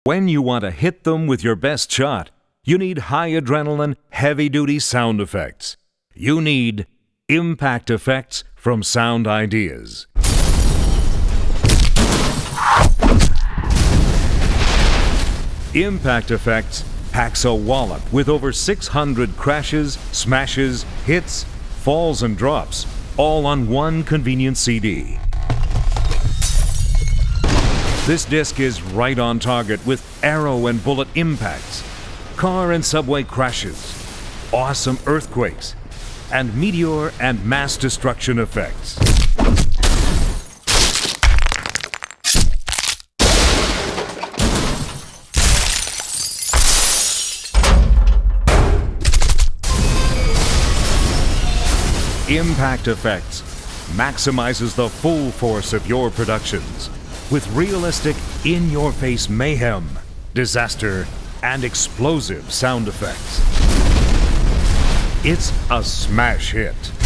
When you want to hit them with your best shot, you need high adrenaline, heavy-duty sound effects. You need impact effects from Sound Ideas. Impact Effects packs a wallop with over 600 crashes, smashes, hits, falls and drops, all on one convenient CD. This disc is right on target with arrow and bullet impacts, car and subway crashes, awesome earthquakes, and meteor and mass destruction effects. Impact Effects maximizes the full force of your productions with realistic, in-your-face mayhem, disaster, and explosive sound effects. It's a smash hit.